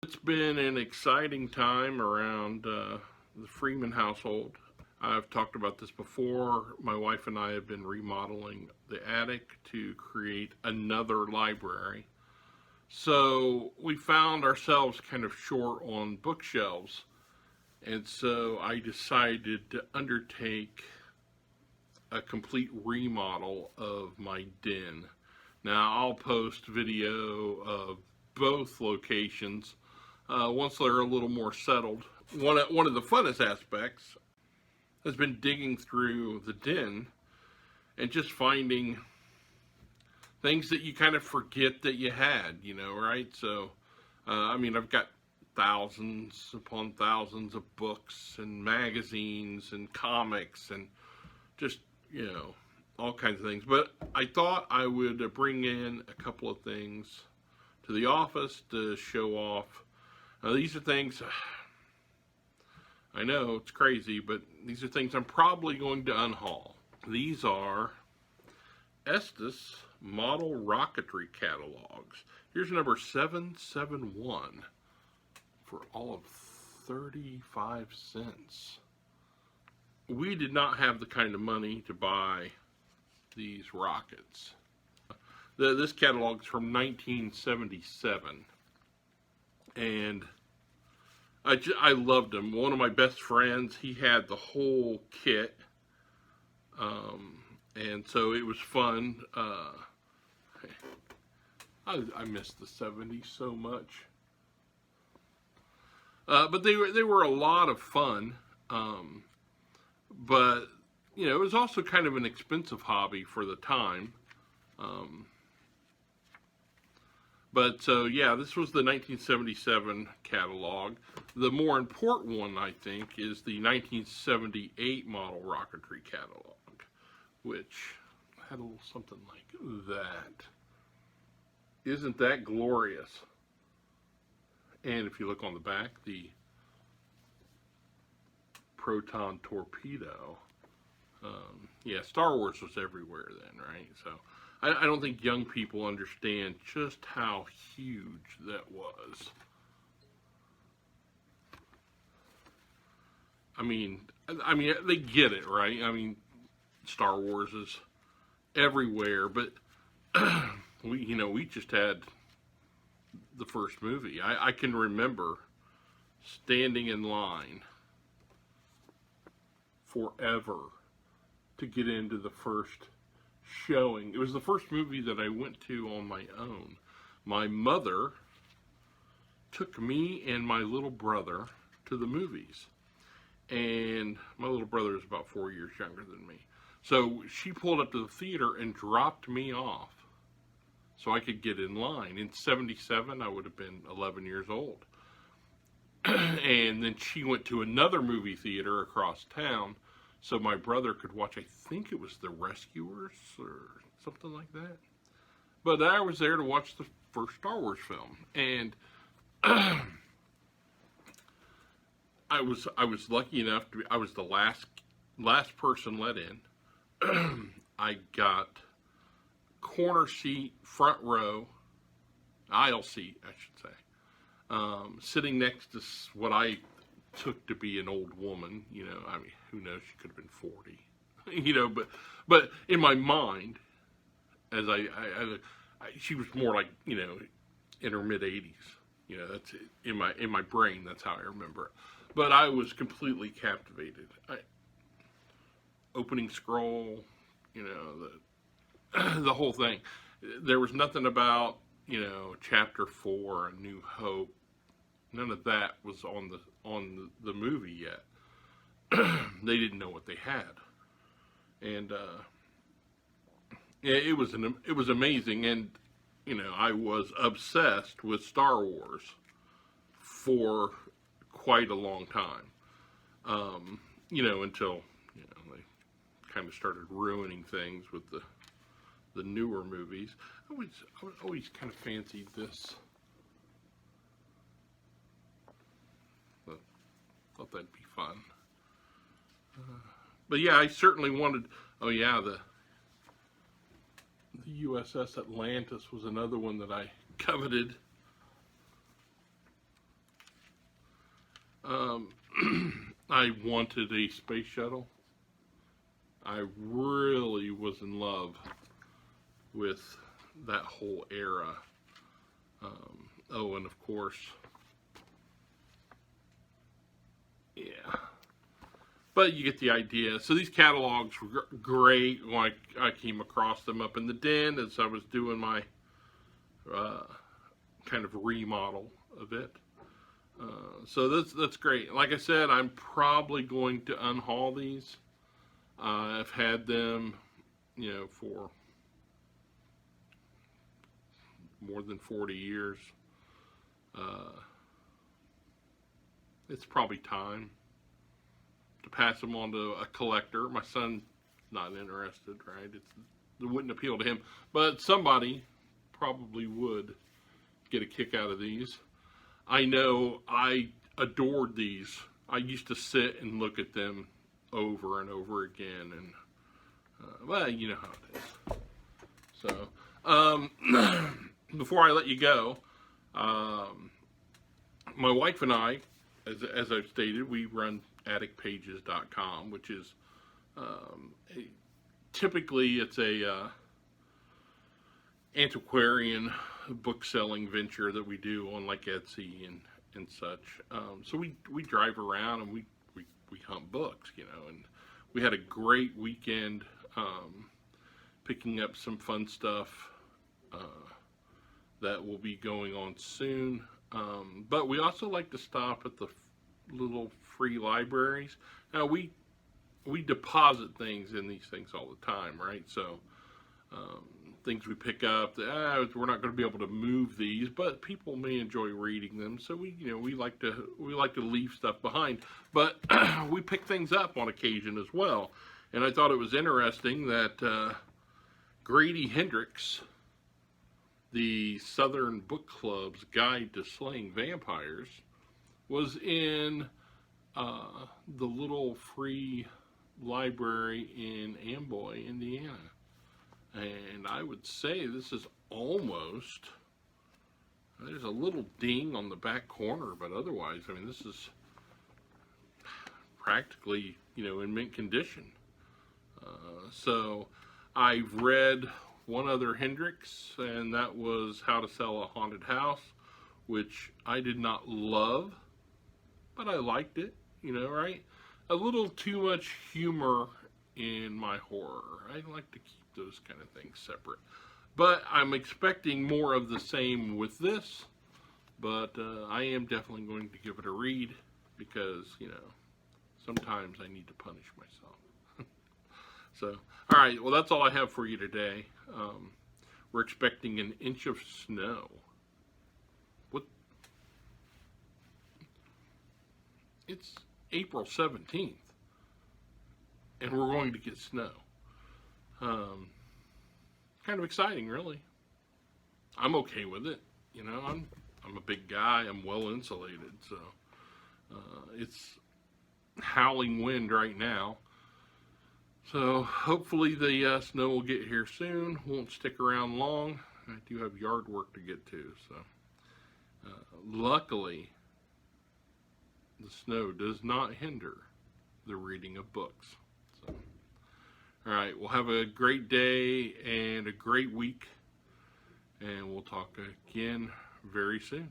It's been an exciting time around the Freeman household. I've talked about this before. My wife and I have been remodeling the attic to create another library. So we found ourselves kind of short on bookshelves. And so I decided to undertake a complete remodel of my den. Now I'll post video of both locations once they're a little more settled. One of the funnest aspects has been digging through the den and just finding things that you kind of forget that you had, right? So, I've got thousands upon thousands of books and magazines and comics and just, all kinds of things. But I thought I would bring in a couple of things to the office to show off. These are things, I know it's crazy, but these are things I'm probably going to unhaul. These are Estes model rocketry catalogs. Here's number 771 for all of 35 cents. We did not have the kind of money to buy these rockets. This catalog is from 1977. And I loved them. One of my best friends, he had the whole kit. And so it was fun. I miss the 70s so much. But they were a lot of fun. But, it was also kind of an expensive hobby for the time. But so, yeah, this was the 1977 catalog. The more important one, I think, is the 1978 model rocketry catalog, which had a little something like that. Isn't that glorious? And if you look on the back, the proton torpedo. Yeah, Star Wars was everywhere then, right? So I don't think young people understand just how huge that was. I mean, they get it, right? Star Wars is everywhere, but we just had the first movie. I can remember standing in line forever to get into the first showing. It was the first movie that I went to on my own. My mother took me and my little brother to the movies. And my little brother is about 4 years younger than me. So she pulled up to the theater and dropped me off so I could get in line. In 77, I would have been 11 years old. And then she went to another movie theater across town so my brother could watch, I think it was The Rescuers or something like that. But I was there to watch the first Star Wars film. And I was lucky enough to be, I was the last person let in. I got corner seat, front row, aisle seat, I should say, sitting next to what I took to be an old woman. Who knows? She could have been 40. But in my mind, as she was more like in her mid 80s. That's in my brain. That's how I remember it. But I was completely captivated. Opening scroll, the whole thing. There was nothing about, chapter 4, A New Hope. None of that was on the movie yet. They didn't know what they had, and it was amazing. And I was obsessed with Star Wars for quite a long time. Until they kind of started ruining things with the newer movies. I always kind of fancied this. Thought that'd be fun. But yeah, I certainly wanted. Oh yeah, the USS Atlantis was another one that I coveted. Um, I wanted a space shuttle. I really was in love with that whole era. Oh, and of course, yeah. But you get the idea. So these catalogs were great when I came across them up in the den as I was doing my uh, kind of remodel of it. So that's great. Like I said, I'm probably going to unhaul these. I've had them, for more than 40 years. Uh, it's probably time to pass them on to a collector. My son's not interested, right? It wouldn't appeal to him, but somebody probably would get a kick out of these. I know I adored these. I used to sit and look at them over and over again, and well, you know how it is. So, before I let you go, my wife and I, as I've stated, we run atticpages.com, which is typically it's a antiquarian book selling venture that we do on like Etsy and such. So we drive around and we hunt books, and we had a great weekend picking up some fun stuff that will be going on soon. But we also like to stop at the little free libraries. Now we deposit things in these things all the time, right? So things we pick up, we're not going to be able to move these, but people may enjoy reading them. So we like to leave stuff behind, but we pick things up on occasion as well. And I thought it was interesting that Grady Hendrix, the Southern Book Club's Guide to Slaying Vampires, was in the little free library in Amboy, Indiana. And I would say this is almost, there's a little ding on the back corner, but otherwise, I mean, this is practically, in mint condition. So I've read one other Hendrix, and that was How to Sell a Haunted House, which I did not love, but I liked it, right? A little too much humor in my horror. I like to keep those kind of things separate. But I'm expecting more of the same with this, but I am definitely going to give it a read because, sometimes I need to punish myself. So, all right, well, that's all I have for you today. We're expecting an inch of snow. What? It's April 17th, and we're going to get snow. Kind of exciting, really. I'm okay with it. I'm a big guy. I'm well insulated, so it's howling wind right now. So hopefully the snow will get here soon. Won't stick around long. I do have yard work to get to, so luckily the snow does not hinder the reading of books. So, all right, well, have a great day and a great week, and we'll talk again very soon.